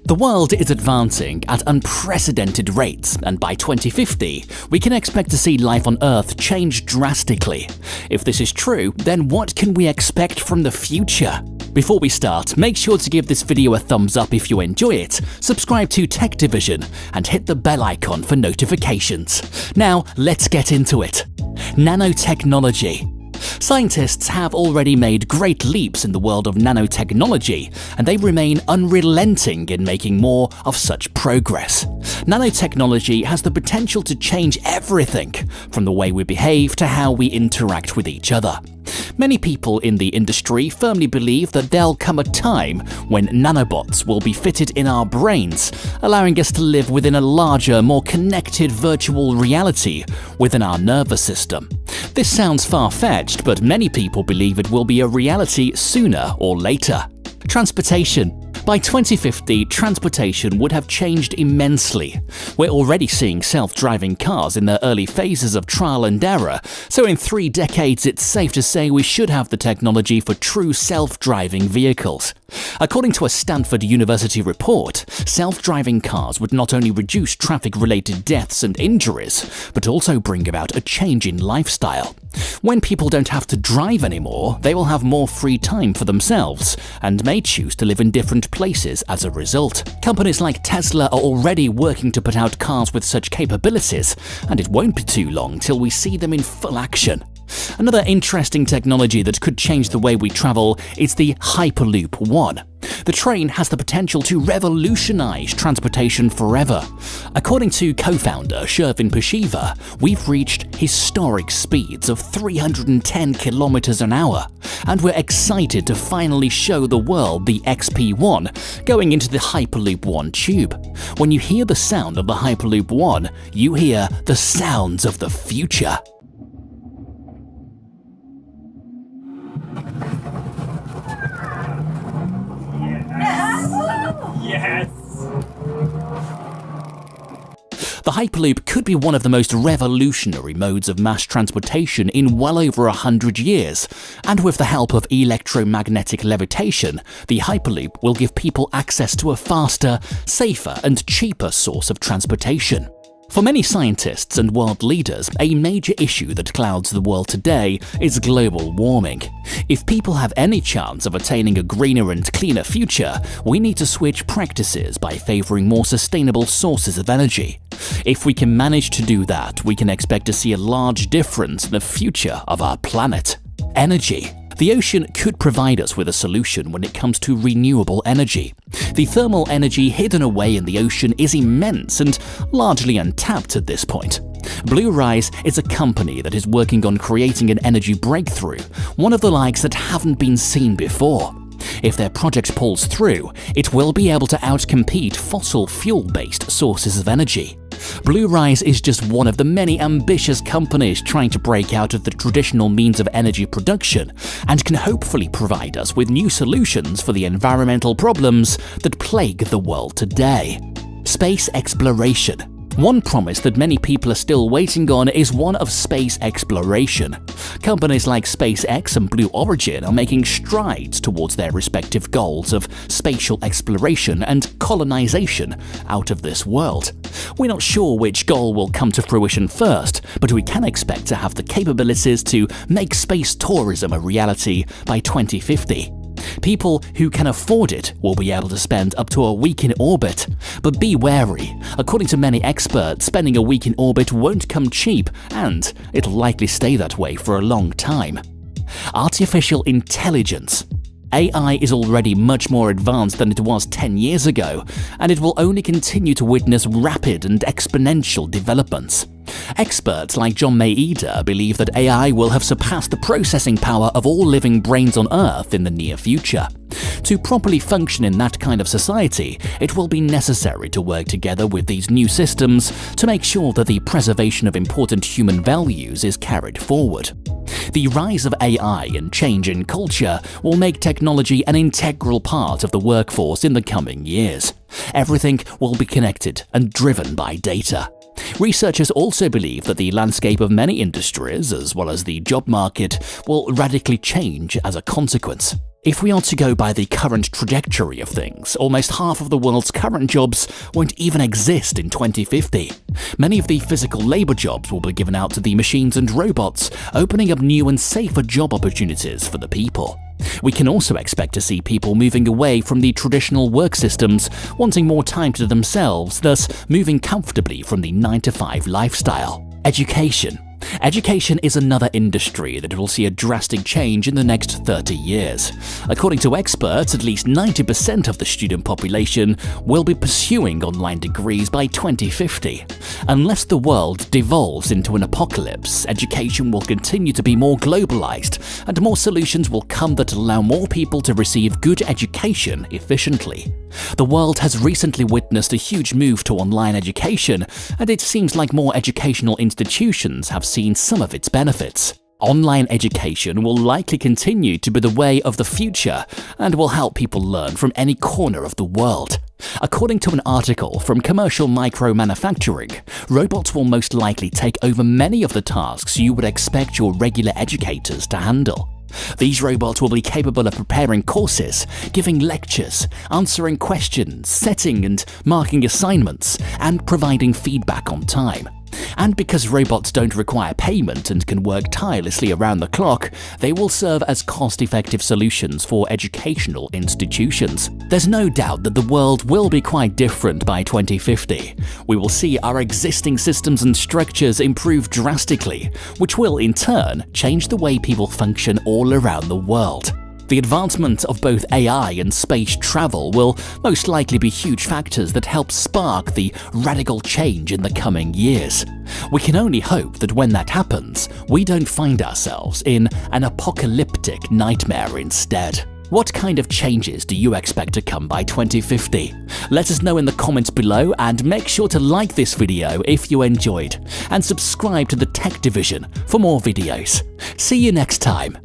The world is advancing at unprecedented rates, and by 2050, we can expect to see life on Earth change drastically. If this is true, then what can we expect from the future? Before we start, make sure to give this video a thumbs up if you enjoy it, subscribe to Tech Division, and hit the bell icon for notifications. Now, let's get into it. Nanotechnology. Scientists have already made great leaps in the world of nanotechnology, and they remain unrelenting in making more of such progress. Nanotechnology has the potential to change everything, from the way we behave to how we interact with each other. Many people in the industry firmly believe that there'll come a time when nanobots will be fitted in our brains, allowing us to live within a larger, more connected virtual reality within our nervous system. This sounds far-fetched, but many people believe it will be a reality sooner or later. Transportation. By 2050, transportation would have changed immensely. We're already seeing self-driving cars in their early phases of trial and error, so in 3 decades it's safe to say we should have the technology for true self-driving vehicles. According to a Stanford University report, self-driving cars would not only reduce traffic-related deaths and injuries, but also bring about a change in lifestyle. When people don't have to drive anymore, they will have more free time for themselves, and may choose to live in different places as a result. Companies like Tesla are already working to put out cars with such capabilities, and it won't be too long till we see them in full action. Another interesting technology that could change the way we travel is the Hyperloop One. The train has the potential to revolutionize transportation forever. According to co-founder Shervin Pushiva, we've reached historic speeds of 310 kilometers an hour, and we're excited to finally show the world the XP1 going into the Hyperloop One tube. When you hear the sound of the Hyperloop One, you hear the sounds of the future. Yes! The Hyperloop could be one of the most revolutionary modes of mass transportation in well over 100 years, and with the help of electromagnetic levitation, the Hyperloop will give people access to a faster, safer, and cheaper source of transportation. For many scientists and world leaders, a major issue that clouds the world today is global warming. If people have any chance of attaining a greener and cleaner future, we need to switch practices by favoring more sustainable sources of energy. If we can manage to do that, we can expect to see a large difference in the future of our planet. Energy. The ocean could provide us with a solution when it comes to renewable energy. The thermal energy hidden away in the ocean is immense and largely untapped at this point. Bluerise is a company that is working on creating an energy breakthrough, one of the likes that haven't been seen before. If their project pulls through, it will be able to outcompete fossil fuel-based sources of energy. Bluerise is just one of the many ambitious companies trying to break out of the traditional means of energy production, and can hopefully provide us with new solutions for the environmental problems that plague the world today. Space exploration. One promise that many people are still waiting on is one of space exploration. Companies like SpaceX and Blue Origin are making strides towards their respective goals of spatial exploration and colonization out of this world. We're not sure which goal will come to fruition first, but we can expect to have the capabilities to make space tourism a reality by 2050. People who can afford it will be able to spend up to a week in orbit. But be wary. According to many experts, spending a week in orbit won't come cheap, and it'll likely stay that way for a long time. Artificial intelligence. AI is already much more advanced than it was 10 years ago, and it will only continue to witness rapid and exponential developments. Experts like John Maeda believe that AI will have surpassed the processing power of all living brains on Earth in the near future. To properly function in that kind of society, it will be necessary to work together with these new systems to make sure that the preservation of important human values is carried forward. The rise of AI and change in culture will make technology an integral part of the workforce in the coming years. Everything will be connected and driven by data. Researchers also believe that the landscape of many industries, as well as the job market, will radically change as a consequence. If we are to go by the current trajectory of things, almost half of the world's current jobs won't even exist in 2050. Many of the physical labor jobs will be given out to the machines and robots, opening up new and safer job opportunities for the people. We can also expect to see people moving away from the traditional work systems, wanting more time to themselves, thus moving comfortably from the 9-to-5 lifestyle. Education. Education is another industry that will see a drastic change in the next 30 years. According to experts, at least 90% of the student population will be pursuing online degrees by 2050. Unless the world devolves into an apocalypse, education will continue to be more globalized, and more solutions will come that allow more people to receive good education efficiently. The world has recently witnessed a huge move to online education, and it seems like more educational institutions have seen some of its benefits. Online education will likely continue to be the way of the future and will help people learn from any corner of the world. According to an article from Commercial Micromanufacturing, robots will most likely take over many of the tasks you would expect your regular educators to handle. These robots will be capable of preparing courses, giving lectures, answering questions, setting and marking assignments, and providing feedback on time. And because robots don't require payment and can work tirelessly around the clock, they will serve as cost-effective solutions for educational institutions. There's no doubt that the world will be quite different by 2050. We will see our existing systems and structures improve drastically, which will, in turn, change the way people function all around the world. The advancement of both AI and space travel will most likely be huge factors that help spark the radical change in the coming years. We can only hope that when that happens, we don't find ourselves in an apocalyptic nightmare instead. What kind of changes do you expect to come by 2050? Let us know in the comments below, and make sure to like this video if you enjoyed, and subscribe to the Tech Division for more videos. See you next time.